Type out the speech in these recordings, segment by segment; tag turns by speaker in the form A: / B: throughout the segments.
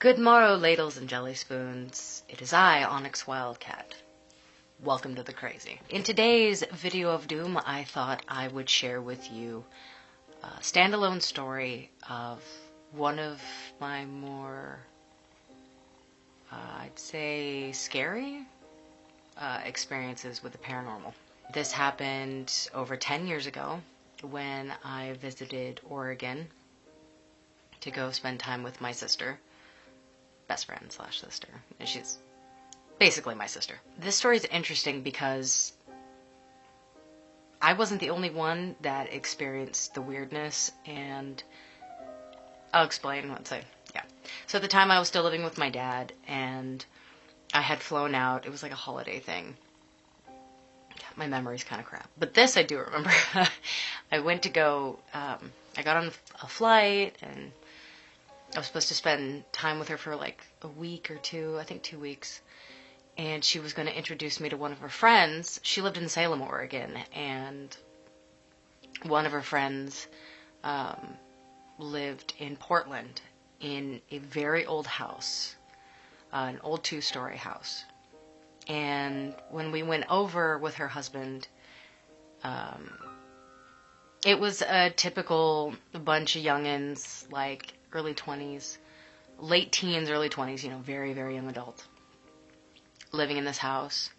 A: Good morrow, ladles and jelly spoons. It is I, Onyx Wildcat. Welcome to the crazy. In today's video of doom, I thought I would share with you a standalone story of one of my more, I'd say, scary experiences with the paranormal. This happened over 10 years ago when I visited Oregon to go spend time with my sister. Best friend / sister. And she's basically my sister. This story is interesting because I wasn't the only one that experienced the weirdness, and I'll explain once yeah. So at the time I was still living with my dad, and I had flown out. It was like a holiday thing. My memory's kind of crap. But this I do remember. I went to go, I got on a flight, and I was supposed to spend time with her for like a week or two, I think 2 weeks. And she was going to introduce me to one of her friends. She lived in Salem, Oregon, and one of her friends lived in Portland in a very old house, an old 2-story house. And when we went over with her husband, it was a typical bunch of youngins, like early 20s, late teens, early 20s, very, very young adult, living in this house.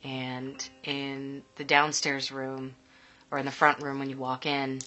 A: And in the downstairs room, or in the front room when you walk in,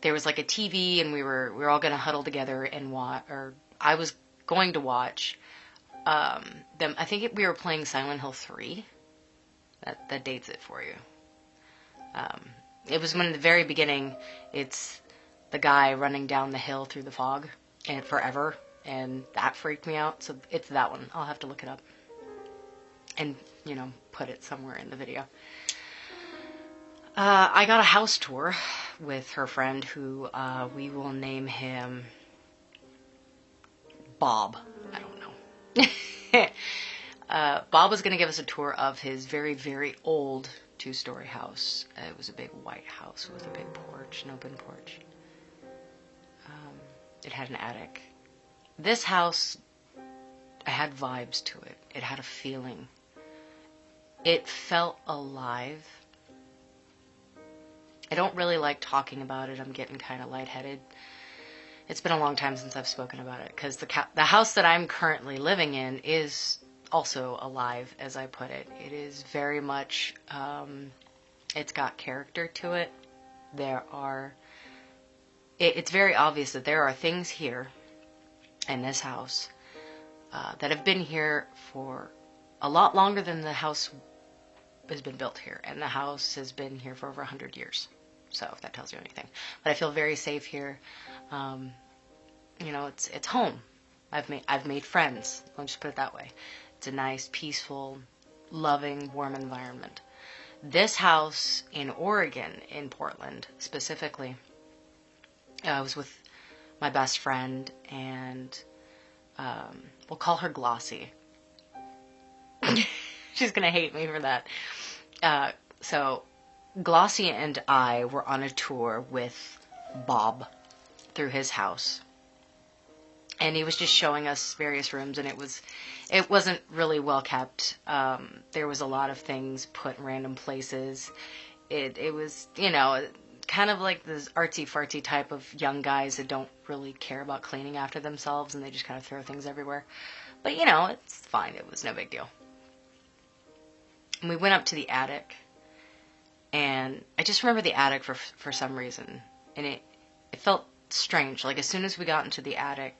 A: there was like a TV, and we were all going to huddle together and watch, or I was going to watch them. I think we were playing Silent Hill 3. That dates it for you. It was when in the very beginning, it's the guy running down the hill through the fog and forever, and that freaked me out. So it's that one. I'll have to look it up and put it somewhere in the video. I got a house tour with her friend, who we will name him Bob. I don't know. Bob was going to give us a tour of his very, very old 2-story house. It was a big white house with a big porch, an open porch. It had an attic. This house, I had vibes to it. It had a feeling. It felt alive. I don't really like talking about it. I'm getting kind of lightheaded. It's been a long time since I've spoken about it, because the house that I'm currently living in is also alive, as I put it. It is very much, it's got character to it. It's very obvious that there are things here in this house that have been here for a lot longer than the house has been built here. And the house has been here for over 100 years. So if that tells you anything. But I feel very safe here. It's home. I've made friends. Let me just put it that way. It's a nice, peaceful, loving, warm environment. This house in Oregon, in Portland specifically, I was with my best friend, and we'll call her Glossy. She's going to hate me for that. So Glossy and I were on a tour with Bob through his house. And he was just showing us various rooms, and it wasn't really well kept. There was a lot of things put in random places. It was, kind of like this artsy-fartsy type of young guys that don't really care about cleaning after themselves, and they just kind of throw things everywhere. But, it's fine. It was no big deal. And we went up to the attic, and I just remember the attic for some reason. And it felt strange. Like, as soon as we got into the attic,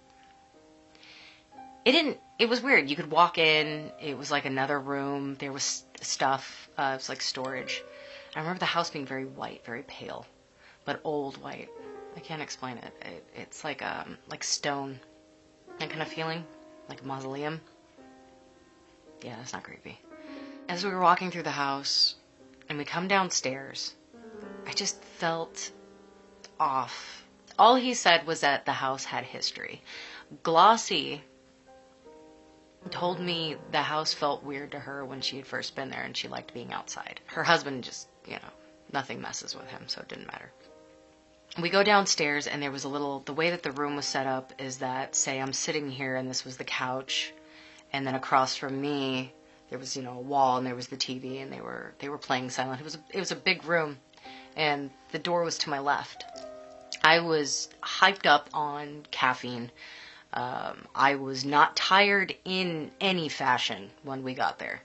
A: it was weird. You could walk in, it was like another room. There was stuff, it was like storage. I remember the house being very white, very pale, but old white. I can't explain it. It's like stone, that kind of feeling, like a mausoleum. Yeah, that's not creepy. As we were walking through the house, and we come downstairs, I just felt off. All he said was that the house had history. Glossy told me the house felt weird to her when she had first been there, and she liked being outside. Her husband just, nothing messes with him, so it didn't matter. we go downstairs, and there was the way that the room was set up is that, say I'm sitting here and this was the couch, and then across from me there was, a wall, and there was the TV, and they were playing silent. It was a big room, and the door was to my left. I was hyped up on caffeine. I was not tired in any fashion when we got there.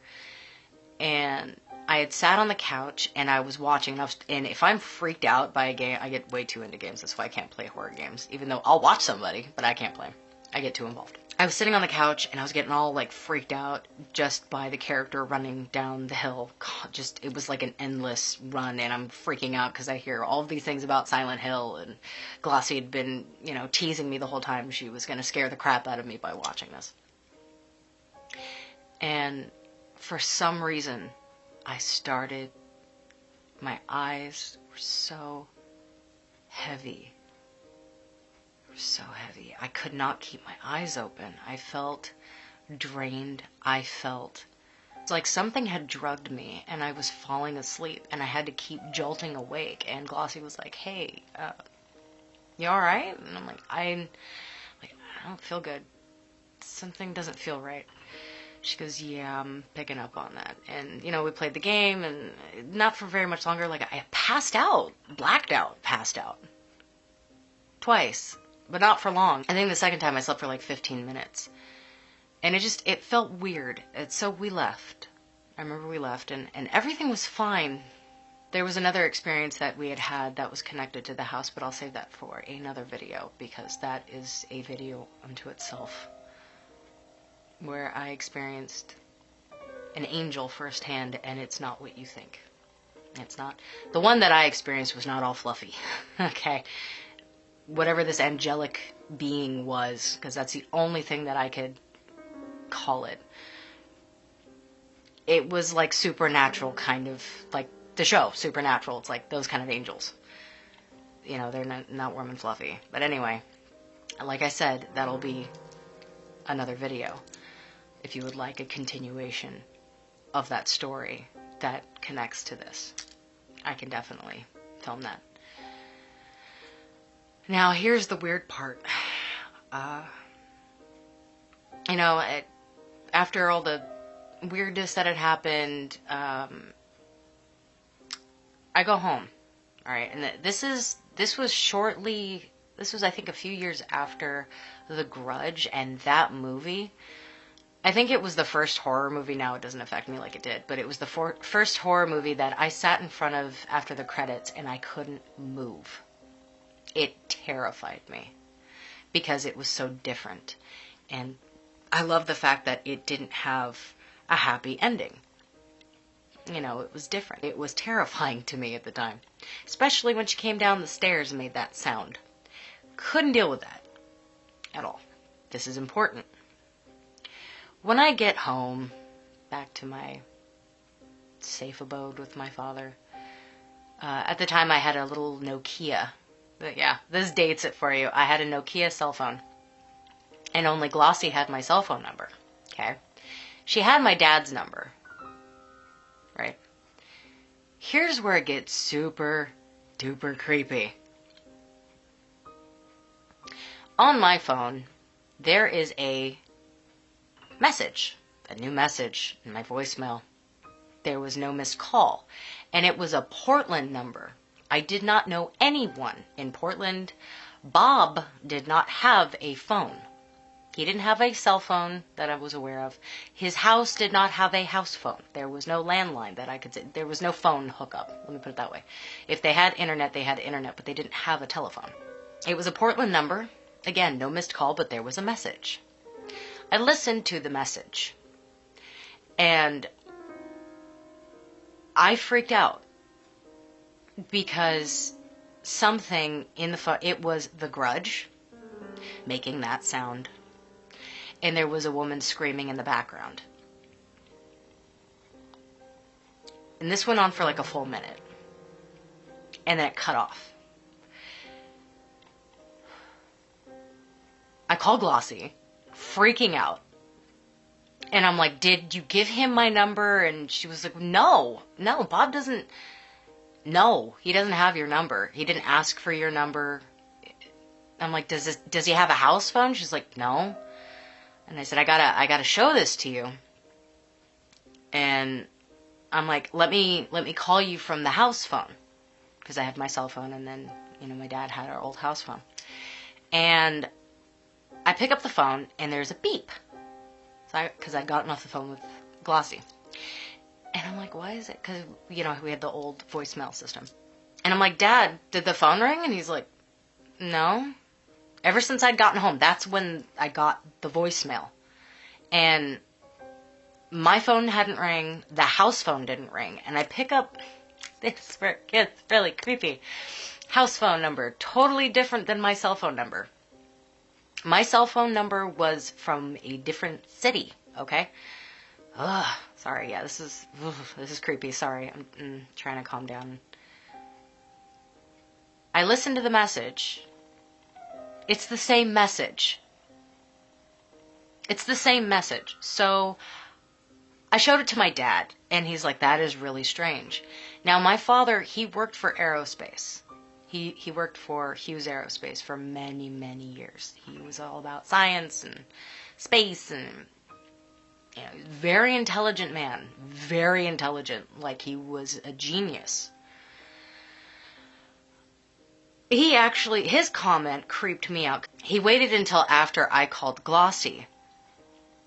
A: And I had sat on the couch, and I was watching, and if I'm freaked out by a game, I get way too into games. That's why I can't play horror games, even though I'll watch somebody, but I can't play. I get too involved. I was sitting on the couch, and I was getting all, freaked out just by the character running down the hill. God, it was like an endless run, and I'm freaking out because I hear all of these things about Silent Hill, and Glossy had been, teasing me the whole time. She was going to scare the crap out of me by watching this. And for some reason, my eyes were so heavy. So heavy. I could not keep my eyes open. I felt drained. It's like something had drugged me, and I was falling asleep, and I had to keep jolting awake. And Glossy was like, "Hey, you all right?" And I'm like, I don't feel good. Something doesn't feel right. She goes, "Yeah, I'm picking up on that." And, we played the game, and not for very much longer. I passed out. Passed out. Twice. But not for long. I think the second time I slept for 15 minutes. And it felt weird. So we left. I remember we left, and everything was fine. There was another experience that we had that was connected to the house, but I'll save that for another video, because that is a video unto itself, where I experienced an angel firsthand, and it's not what you think. It's not. The one that I experienced was not all fluffy. Okay? Whatever this angelic being was, because that's the only thing that I could call it. It was supernatural, kind of like the show, Supernatural. It's like those kind of angels. They're not warm and fluffy. But anyway, like I said, that'll be another video. If you would like a continuation of that story that connects to this, I can definitely film that. Now, here's the weird part. After all the weirdness that had happened, I go home. All right, and this was I think a few years after The Grudge and that movie. I think it was the first horror movie. Now it doesn't affect me like it did, but it was the first horror movie that I sat in front of after the credits, and I couldn't move. It terrified me because it was so different. And I love the fact that it didn't have a happy ending. It was different. It was terrifying to me at the time, especially when she came down the stairs and made that sound. Couldn't deal with that at all. This is important. When I get home, back to my safe abode with my father, at the time I had a little Nokia. But yeah, this dates it for you. I had a Nokia cell phone. And only Glossy had my cell phone number. Okay? She had my dad's number. Right? Here's where it gets super duper creepy. On my phone, there is a new message in my voicemail. There was no missed call. And it was a Portland number. I did not know anyone in Portland. Bob did not have a phone. He didn't have a cell phone that I was aware of. His house did not have a house phone. There was no landline that I could say. There was no phone hookup. Let me put it that way. If they had internet, but they didn't have a telephone. It was a Portland number. Again, no missed call, but there was a message. I listened to the message. And I freaked out. Because something in the phone, it was The Grudge making that sound. And there was a woman screaming in the background. And this went on for a full minute. And then it cut off. I called Glossy, freaking out. And I'm like, "Did you give him my number?" And she was like, No, Bob doesn't. no, he doesn't have your number. He didn't ask for your number. I'm like, does he have a house phone? She's like, no. And I said, I gotta show this to you. And I'm like, let me call you from the house phone. Because I have my cell phone, and then, my dad had our old house phone. And I pick up the phone, and there's a beep. Because I'd gotten off the phone with Glossy. And I'm like, why is it? Because, we had the old voicemail system. And I'm like, Dad, did the phone ring? And he's like, no. Ever since I'd gotten home, that's when I got the voicemail. And my phone hadn't rang, the house phone didn't ring. And I pick up, this for kids, really creepy, house phone number, totally different than my cell phone number. My cell phone number was from a different city, okay? Ugh, sorry, yeah, this is creepy, sorry, I'm trying to calm down. I listened to the message. It's the same message. It's the same message. So I showed it to my dad, and he's like, that is really strange. Now, my father, he worked for aerospace. He worked for Hughes Aerospace for many, many years. He was all about science and space and, very intelligent man. Very intelligent, like he was a genius. His comment creeped me out. He waited until after I called Glossy,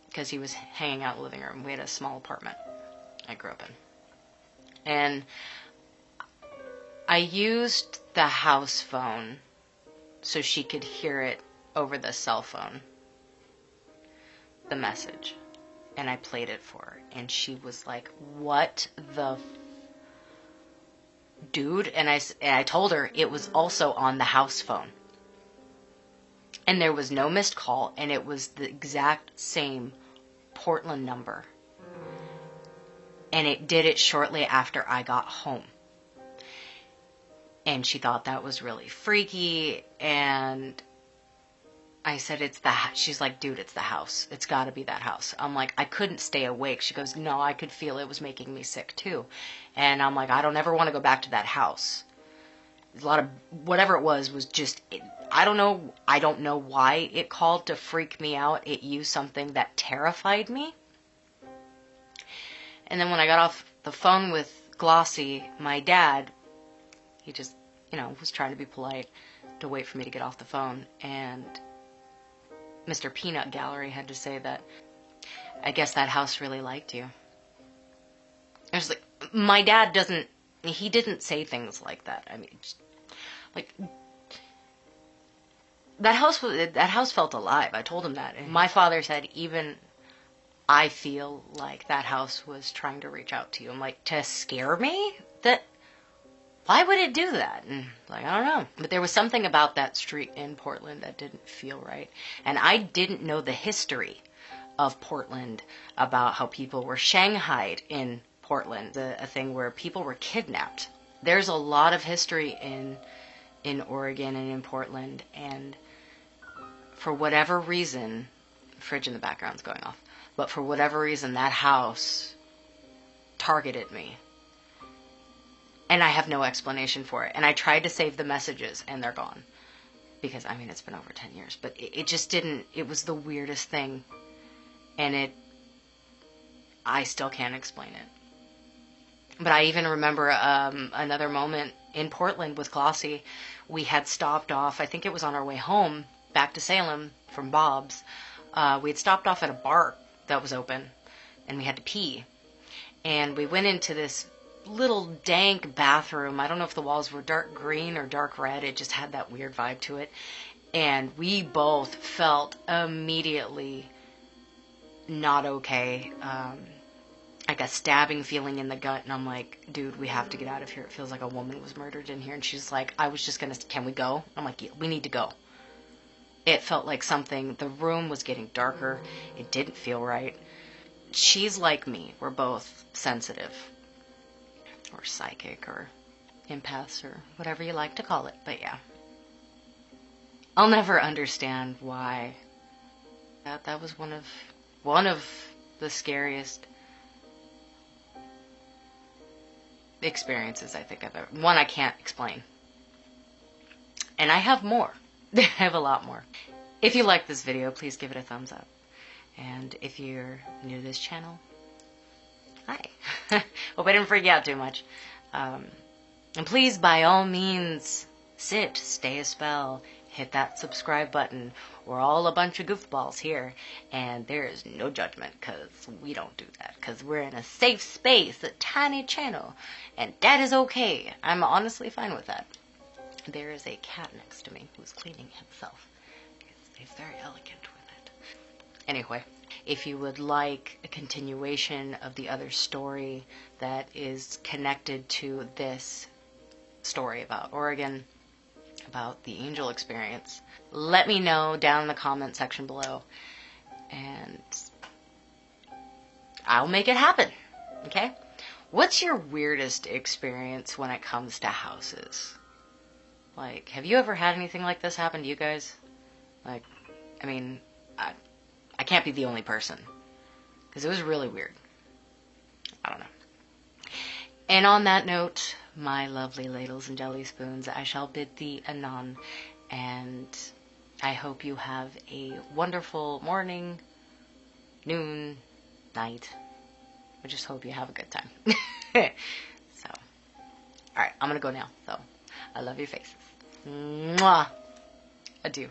A: because he was hanging out in the living room. We had a small apartment I grew up in. And I used the house phone so she could hear it over the cell phone, the message. And I played it for her. And she was like, what the dude? And I told her it was also on the house phone. And there was no missed call, and it was the exact same Portland number. And it did it shortly after I got home. And she thought that was really freaky, and I said, she's like, dude, it's the house. It's gotta be that house. I'm like, I couldn't stay awake. She goes, no, I could feel it was making me sick too. And I'm like, I don't ever want to go back to that house. A lot of, whatever it was just, I don't know why it called to freak me out. It used something that terrified me. And then when I got off the phone with Glossy, my dad, he just, was trying to be polite to wait for me to get off the phone. And Mr. Peanut Gallery had to say that, I guess that house really liked you. I was like, my dad he didn't say things like that. I mean, that house felt alive. I told him that. And my father said, even I feel like that house was trying to reach out to you. I'm like, to scare me? Why would it do that? And I don't know. But there was something about that street in Portland that didn't feel right. And I didn't know the history of Portland, about how people were shanghaied in Portland, a thing where people were kidnapped. There's a lot of history in Oregon and in Portland, and for whatever reason, fridge in the background's going off, but for whatever reason, that house targeted me. And I have no explanation for it. And I tried to save the messages, and they're gone. Because, it's been over 10 years. But it just didn't, it was the weirdest thing. And I still can't explain it. But I even remember another moment in Portland with Glossy. We had stopped off, I think it was on our way home, back to Salem from Bob's. We had stopped off at a bar that was open, and we had to pee. And we went into this little dank bathroom. I don't know if the walls were dark green or dark red. It just had that weird vibe to it. And we both felt immediately not okay. Like a stabbing feeling in the gut. And I'm like, dude, we have to get out of here. It feels like a woman was murdered in here. And she's like, can we go? I'm like, yeah, we need to go. It felt like something, the room was getting darker. It didn't feel right. She's like me. We're both sensitive. Or psychic, or empaths, or whatever you like to call it. But yeah. I'll never understand why. That was one of the scariest experiences I think I've ever... One I can't explain. And I have more. I have a lot more. If you like this video, please give it a thumbs up. And if you're new to this channel, hi. Hope I didn't freak you out too much. And please, by all means, stay a spell, hit that subscribe button. We're all a bunch of goofballs here, and there is no judgment, because we don't do that, because we're in a safe space, a tiny channel, and that is okay. I'm honestly fine with that. There is a cat next to me who's cleaning himself. He's very elegant with it. Anyway, if you would like a continuation of the other story that is connected to this story about Oregon, about the angel experience, let me know down in the comment section below, and I'll make it happen. Okay? What's your weirdest experience when it comes to houses? Like, have you ever had anything like this happen to you guys? Like, I mean, I can't be the only person, because it was really weird. I don't know. And on that note, my lovely ladles and jelly spoons, I shall bid thee anon, and I hope you have a wonderful morning, noon, night. I just hope you have a good time. So, alright, I'm gonna go now, so I love your faces. Mwah! Adieu.